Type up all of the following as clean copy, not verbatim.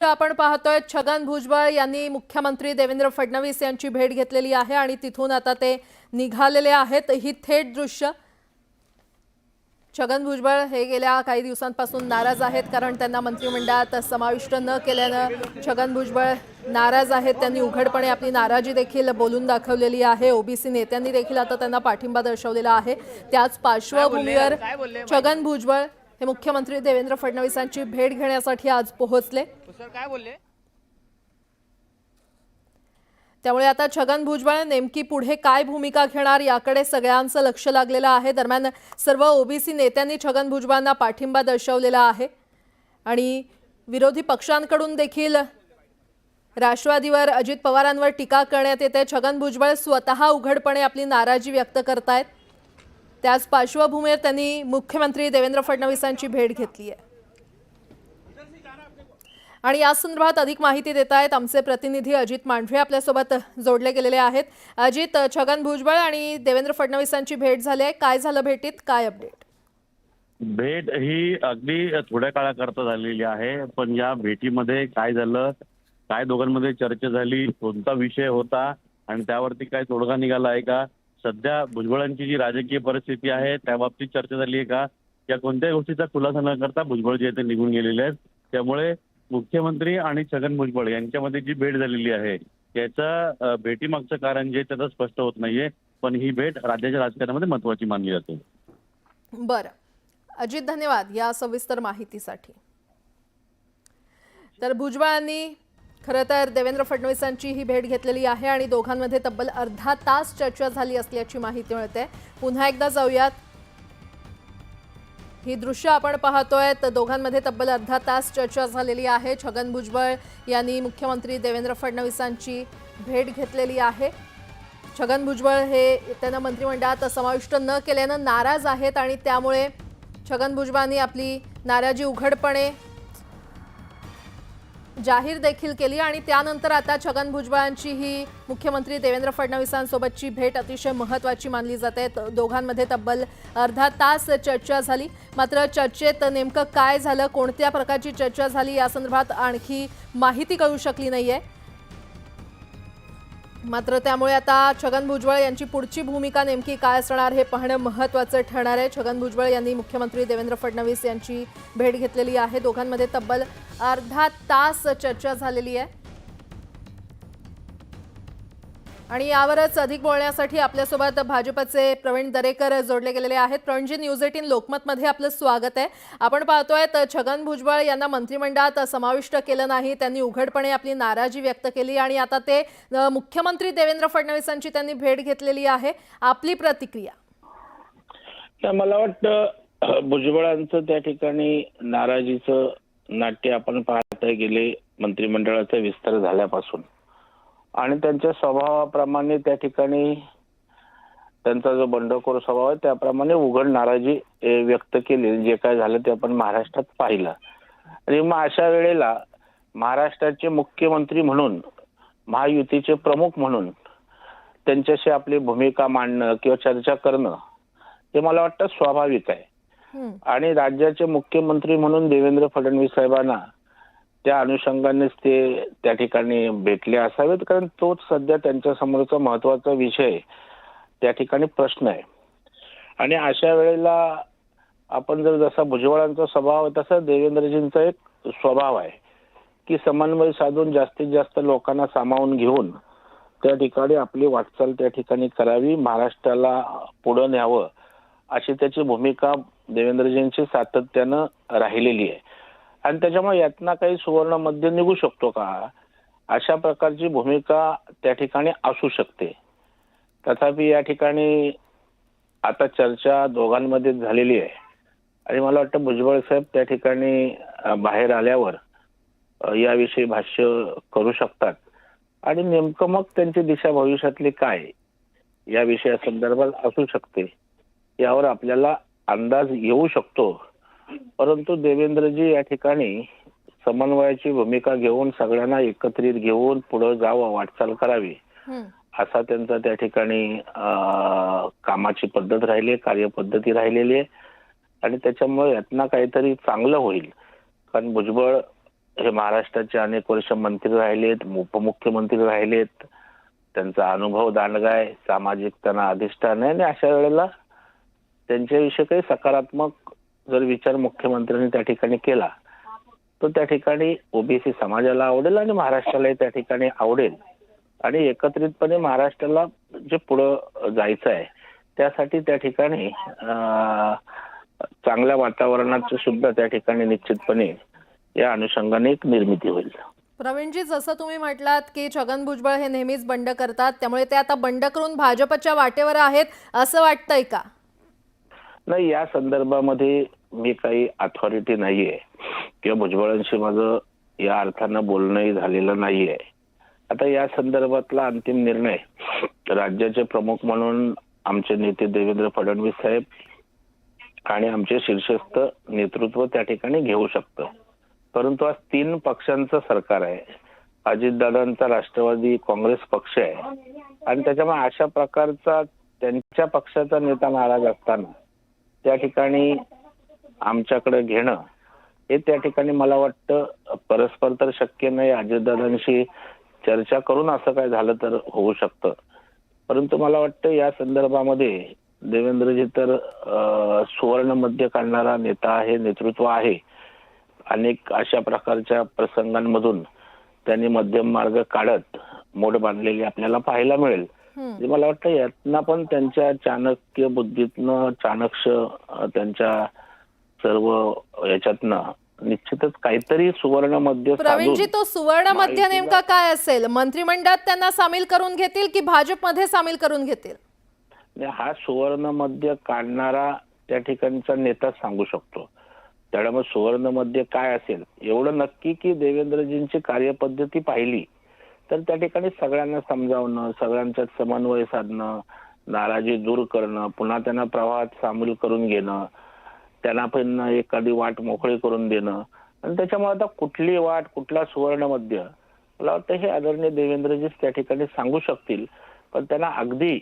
आपण पाहतोय छगन भुजबळ यांनी मुख्यमंत्री देवेंद्र फडणवीस यांची भेट घेतलेली आहे आणि तिथून आता ते निघालेले आहेत। ही थेट दृश्य छगन भुजबळ हे गेल्या काही दिवसांपासून नाराज आहेत कारण त्यांना मंत्रिमंडळात समाविष्ट न केल्याने छगन भुजबळ नाराज आहेत। त्यांनी उघडपणे आपली नाराजी देखील बोलून दाखवलेली आहे। ओबीसी नेत्यांनी देखील आता त्यांना पाठिंबा दर्शवलेला आहे। त्याच पार्श्वभूमीवर छगन भुजबळ हे मुख्यमंत्री देवेंद्र फडणवीसांची भेट घेण्यासाठी आज पोहोचले। त्यामुळे आता छगन भुजबळ नेमकी पुढे काय भूमिका घेणार याकडे सगळ्यांचं लक्ष लागलेलं आहे। दरम्यान सर्व ओबीसी नेत्यांनी छगन भुजबळांना पाठिंबा दर्शवलेला आहे आणि विरोधी पक्षांकडून देखील राष्ट्रवादीवर अजित पवारांवर टीका करण्यात येते। छगन भुजबळ स्वतः उघडपणे आपली नाराजी व्यक्त करतायत। त्याच पार्श्वभूमीवर त्यांनी मुख्यमंत्री देवेंद्र फडणवीसांची भेट घेतली आहे आणि या संदर्भात अधिक माहिती देत आहेत आमचे प्रतिनिधी अजित मांढरे आपल्यासोबत जोडले गेलेले आहेत। अजित, छगन भुजबळ आणि देवेंद्र फडणवीसांची भेट झाली आहे, काय झालं भेटीत, काय अपडेट? भेट ही अगदी थोड्या काळाकरता झालेली आहे, पण या भेटीमध्ये काय झालं, काय दोघांमध्ये चर्चा झाली, कोणता विषय होता आणि त्यावरती काय तोडगा निघाला आहे का, सध्या भुजबळांची जी राजकीय परिस्थिती आहे त्या बाबतीत चर्चा झाली आहे का, या कोणत्याही गोष्टीचा खुलासा न करता भुजबळ जे ते निघून गेलेले आहेत। त्यामुळे मुख्यमंत्री आणि छगन भुजबळ यांच्यामध्ये जी भेट झालेली आहे त्याचा भेटीमागचं कारण जे त्याचं स्पष्ट होत नाहीये, पण ही भेट राज्याच्या राजकारणामध्ये महत्त्वाची मानली जाते। बरं अजित, धन्यवाद या सविस्तर माहितीसाठी। तर भुजबळांनी खरं तर देवेंद्र फडणवीसांची ही भेट घेतलेली आहे आणि दोघांमध्ये तब्बल अर्धा तास चर्चा झाली असल्याची माहिती मिळते। पुन्हा एकदा जाऊयात, ही दृश्य आपण पाहतोय तर दोघांमध्ये तब्बल अर्धा तास चर्चा झालेली आहे। छगन भुजबळ यांनी मुख्यमंत्री देवेंद्र फडणवीसांची भेट घेतलेली आहे। छगन भुजबळ हे त्यांना मंत्रिमंडळात समाविष्ट न केल्याने नाराज आहेत आणि त्यामुळे छगन भुजबळांनी आपली नाराजी उघडपणे जाहीर देखील केली आणि त्यानंतर आता छगन भुजबळांची ही मुख्यमंत्री देवेंद्र फडणवीसांसोबतची भेट अतिशय महत्त्वाची मानली जाते। दोघांमध्ये तब्बल अर्धा तास चर्चा झाली, मात्र चर्चेत नेमकं काय झालं, कोणत्या प्रकारची चर्चा झाली या संदर्भात आणखी माहिती कळू शकली नाहीये। मात्र त्यामुळे आता छगन भुजबळ यांची पुढची भूमिका नेमकी काय असणार हे पाहणं महत्त्वाचं ठरणार आहे। छगन भुजबळ यांनी मुख्यमंत्री देवेंद्र फडणवीस यांची भेट घेतलेली आहे। दोघांमध्ये तब्बल अर्धा तास चर्चा झालेली आहे आणि यावरच अधिक बोलण्यासाठी आपल्यासोबत भाजपचे प्रवीण दरेकर जोडले गेलेले आहेत। प्रवीणजी, न्यूज 18 लोकमतमध्ये आपलं स्वागत आहे। आपण पाहतोय तर छगन भुजबळ यांना मंत्रिमंडळात समाविष्ट केलं नाही, त्यांनी उघडपणे आपली नाराजी व्यक्त केली आणि आता ते मुख्यमंत्री देवेंद्र फडणवीसांची त्यांनी भेट घेतलेली आहे। आपली प्रतिक्रिया? मला वाटतं भुजबळांचं त्या ठिकाणी नाराजीचं नाट्य आपण पाहता गेले मंत्रिमंडळाचा विस्तार झाल्यापासून आणि त्यांच्या स्वभावाप्रमाणे त्या ठिकाणी त्यांचा जो बंडखोर स्वभाव आहे त्याप्रमाणे उघड नाराजी व्यक्त केली। जे काय झालं ते आपण महाराष्ट्रात पाहिलं आणि मग अशा वेळेला महाराष्ट्राचे मुख्यमंत्री म्हणून, महायुतीचे प्रमुख म्हणून त्यांच्याशी आपली भूमिका मांडणं किंवा चर्चा करणं हे मला वाटतं स्वाभाविक आहे आणि राज्याचे मुख्यमंत्री म्हणून देवेंद्र फडणवीस साहेबांना त्या अनुषंगानेच ते त्या ठिकाणी भेटले असावेत, कारण तोच सध्या त्यांच्या समोरचा महत्वाचा विषय त्या ठिकाणी प्रश्न आहे। आणि अशा वेळेला आपण जर जसा भुजबळांचा स्वभाव आहे तसा देवेंद्रजींचा एक स्वभाव आहे की समन्वय साधून जास्तीत जास्त लोकांना सामावून घेऊन त्या ठिकाणी आपली वाटचाल त्या ठिकाणी करावी, महाराष्ट्राला पुढे न्यावं अशी त्याची भूमिका देवेंद्रजींची सातत्यानं राहिलेली आहे आणि त्याच्यामुळे यातना काही सुवर्ण मध्य निघू शकतो का, अशा प्रकारची भूमिका त्या ठिकाणी असू शकते। तथापि या ठिकाणी आता चर्चा दोघांमध्ये झालेली आहे आणि मला वाटतं भुजबळ साहेब त्या ठिकाणी बाहेर आल्यावर याविषयी भाष्य करू शकतात आणि नेमकं मग त्यांची दिशा भविष्यातली काय या विषयासंदर्भात असू शकते यावर आपल्याला अंदाज येऊ शकतो। परंतु देवेंद्रजी या ठिकाणी समन्वयाची भूमिका घेऊन सगळ्यांना एकत्रित घेऊन पुढे जावं, वाटचाल करावी असा त्यांचा त्या ठिकाणी कामाची पद्धत राहिली, कार्यपद्धती राहिलेली आहे आणि त्याच्यामुळे यातना काहीतरी चांगलं होईल। कारण भुजबळ हे महाराष्ट्राचे अनेक वर्ष मंत्री राहिलेत, उपमुख्यमंत्री राहिलेत, त्यांचा अनुभव दांडगा आहे, सामाजिक त्यांना अधिष्ठान आहे आणि अशा वेळेला त्यांच्याविषयी काही सकारात्मक जर विचार मुख्यमंत्र्यांनी त्या ठिकाणी केला तर त्या ठिकाणी ओबीसी समाजाला आवडेल आणि महाराष्ट्रालाही त्या ठिकाणी आवडेल आणि एकत्रितपणे महाराष्ट्राला जे पुढं जायचं आहे त्यासाठी त्या ठिकाणी चांगल्या वातावरणाचं सुद्धा त्या ठिकाणी निश्चितपणे या अनुषंगाने एक निर्मिती होईल. प्रवीणजी, जसं तुम्ही म्हटलात की छगन भुजबळ हे नेहमीच बंड करतात, त्यामुळे ते आता बंड करून भाजपच्या वाटेवर आहेत असं वाटतंय का? नाही, या संदर्भामध्ये मी काही अथॉरिटी नाहीये किंवा भुजबळांशी माझं या अर्थानं बोलणंही झालेलं नाहीये. आता या संदर्भातला अंतिम निर्णय राज्याचे प्रमुख म्हणून आमचे नेते देवेंद्र फडणवीस साहेब आणि आमचे शीर्षस्थ नेतृत्व त्या ठिकाणी घेऊ शकतं. परंतु आज 3 पक्षांचं सरकार आहे. अजितदादांचा राष्ट्रवादी काँग्रेस पक्ष आहे आणि त्याच्यामुळे अशा प्रकारचा त्यांच्या पक्षाचा नेता नाराज असताना त्या ठिकाणी आमच्याकडे घेणं हे त्या ठिकाणी मला वाटतं परस्पर तर शक्य नाही. अजितदादांशी चर्चा करून असं काय झालं तर होऊ शकतं. परंतु मला वाटतं या संदर्भामध्ये देवेंद्रजी तर सुवर्ण मध्य काढणारा नेता आहे, नेतृत्व आहे. अनेक अशा प्रकारच्या प्रसंगांमधून त्यांनी मध्यम मार्ग काढत मोड बांधलेली आपल्याला पाहायला मिळेल. मला वाटतं यातना पण त्यांच्या चाणक्य बुद्धीतनं, चाणक्ष त्यांच्या सर्व याच्यातनं निश्चितच काहीतरी सुवर्ण मध्य. प्रवीणजी, तो सुवर्ण मध्य नेमका काय असेल? मंत्रिमंडळात त्यांना सामील करून घेतील की भाजपमध्ये सामील करून घेतील? हा सुवर्ण मध्य काढणारा त्या ठिकाणचा नेता सांगू शकतो. त्यामुळे सुवर्ण मध्य काय असेल एवढं नक्की की देवेंद्रजींची कार्यपद्धती पाहिली तर त्या ठिकाणी सगळ्यांना समजावणं, सगळ्यांच्यात समन्वय साधणं, नाराजी दूर करणं, पुन्हा त्यांना प्रवाहात सामील करून घेणं, त्यांना पण एखादी वाट मोकळी करून देणं आणि त्याच्यामुळे आता कुठली वाट, कुठला सुवर्ण मध्य मला वाटतं हे आदरणीय देवेंद्रजीच त्या ठिकाणी सांगू शकतील. पण त्यांना अगदी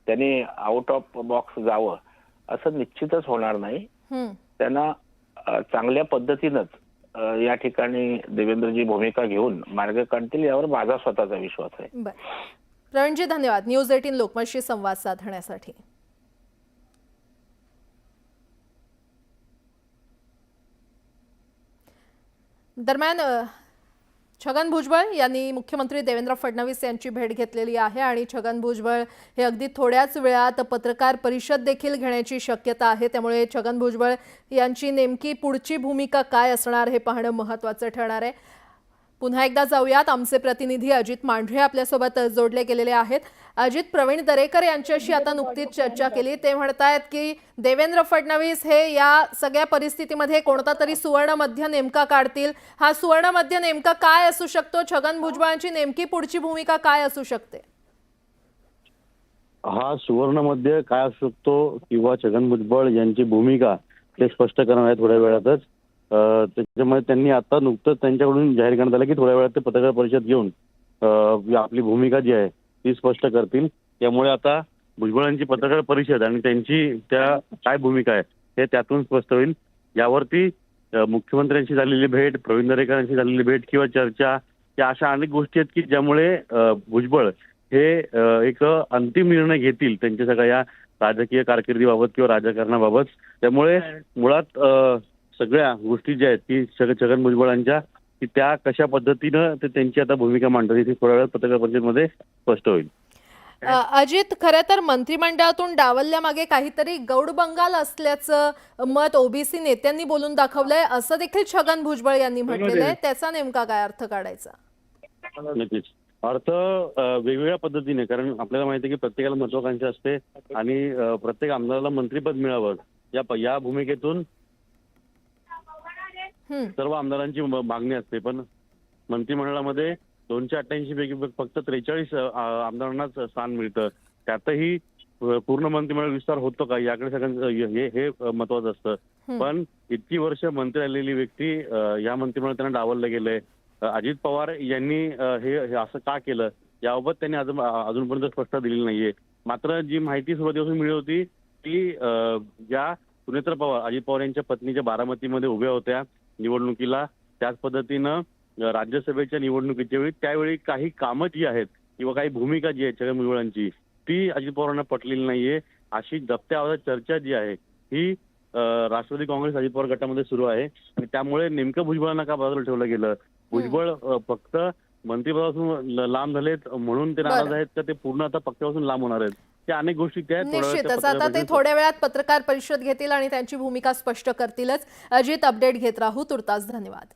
त्यांनी आउट ऑफ बॉक्स जावं असं निश्चितच होणार नाही. त्यांना चांगल्या पद्धतीनंच या ठिकाणी देवेंद्रजी भूमिका घेऊन मार्ग काढतील यावर माझा स्वतःचा विश्वास आहे. प्रवीणजी, धन्यवाद न्यूज 18 लोकमतशी संवाद साधण्यासाठी. दरम्यान छगन भुजबळ यांनी मुख्यमंत्री देवेंद्र फडणवीस यांची भेट घेतलेली आहे आणि छगन भुजबळ हे अगदी थोड्याच वेळात पत्रकार परिषद देखील घेण्याची शक्यता आहे. त्यामुळे छगन भुजबळ यांची नेमकी पुढची भूमिका काय असणार हे पाहणं महत्त्वाचं ठरणार आहे. पुन्हा एकदा जाऊयात, आमचे प्रतिनिधी अजित मांढरे आपल्यासोबत जोडले गेलेले आहेत. अजित, प्रवीण दरेकर यांच्याशी आता नुकतीच चर्चा केली. ते म्हणतायत की देवेंद्र फडणवीस हे या सगळ्या परिस्थितीमध्ये कोणता तरी सुवर्ण मध्य नेमका काढतील. हा सुवर्ण मध्य नेमका काय असू शकतो? छगन भुजबळांची नेमकी पुढची भूमिका काय असू शकते? हा सुवर्ण मध्य काय असू शकतो किंवा छगन भुजबळ यांची भूमिका ते स्पष्ट करणार आहे थोड्या वेळातच. त्याच्यामुळे त्यांनी आता नुकतंच त्यांच्याकडून जाहीर करण्यात आलं की थोड्या वेळात ते पत्रकार परिषद घेऊन आपली भूमिका जी आहे ती स्पष्ट करतील. त्यामुळे आता भुजबळांची पत्रकार परिषद आणि त्यांची त्या काय भूमिका आहे हे त्यातून स्पष्ट होईल. यावरती मुख्यमंत्र्यांशी झालेली भेट, प्रवीण दरेकरांशी झालेली भेट किंवा चर्चा या अशा अनेक गोष्टी आहेत की ज्यामुळे भुजबळ हे एक अंतिम निर्णय घेतील त्यांच्या सगळ्या या राजकीय कारकिर्दीबाबत किंवा राजकारणाबाबत. त्यामुळे मुळात सगळ्या गोष्टी ज्या आहेत की छगन भुजबळांच्या की त्या कशा पद्धतीनं ते त्यांची आता भूमिका मांडतात ती थोड्या वेळात पत्रकार परिषदेमध्ये स्पष्ट होईल. अजित, खरं तर मंत्रिमंडळातून डावलल्यामागे काहीतरी गौडबंगाल असल्याचं मत ओबीसी नेत्यांनी बोलून दाखवलंय असं देखील छगन भुजबळ यांनी म्हटलेलं आहे. त्याचा नेमका काय अर्थ काढायचा? नक्कीच अर्थ वेगवेगळ्या पद्धतीने, कारण आपल्याला माहिती आहे की प्रत्येकाला महत्वाकांक्षा असते आणि प्रत्येक आमदाराला मंत्रिपद मिळावं या भूमिकेतून सर्व आमदारांची मागणी असते. पण मंत्रिमंडळामध्ये 288 पैकी फक्त 43 आमदारांनाच स्थान मिळतं. त्यातही पूर्ण मंत्रिमंडळ विस्तार होतो का याकडे सगळ्यांचं हे महत्वाचं असतं. पण इतकी वर्ष मंत्री आलेली व्यक्ती या मंत्रिमंडळात त्यांना डावललं गेलंय. अजित पवार यांनी हे असं का केलं याबाबत त्यांनी अजूनपर्यंत स्पष्टता दिलेली नाहीये. मात्र जी माहिती सुरुवातीपासून मिळली होती ती ज्या सुनेत्र पवार, अजित पवार यांच्या पत्नीच्या बारामतीमध्ये उभ्या होत्या निवडणुकीला त्याच पद्धतीनं राज्यसभेच्या निवडणुकीच्या वेळी त्यावेळी काही कामं जी आहेत किंवा काही भूमिका जी आहे छगन भुजबळांची ती अजित पवारांना पटलेली नाहीये, अशी दबत्या आवाजात चर्चा जी आहे ही राष्ट्रवादी काँग्रेस अजित पवार गटामध्ये सुरू आहे. आणि त्यामुळे नेमकं भुजबळांना का बाजूला ठेवलं गेलं? भुजबळ फक्त मंत्रिपदापासून लांब झालेत म्हणून ते नाराज आहेत का ते पूर्ण आता पक्षापासून लांब होणार आहेत? त्या अनेक गोष्टी त्या आहेत. निश्चितच आता ते थोड्या वेळात पत्रकार परिषद घेतील आणि त्यांची भूमिका स्पष्ट करतीलच. अजित, अपडेट घेत राहू. तुर्तास धन्यवाद.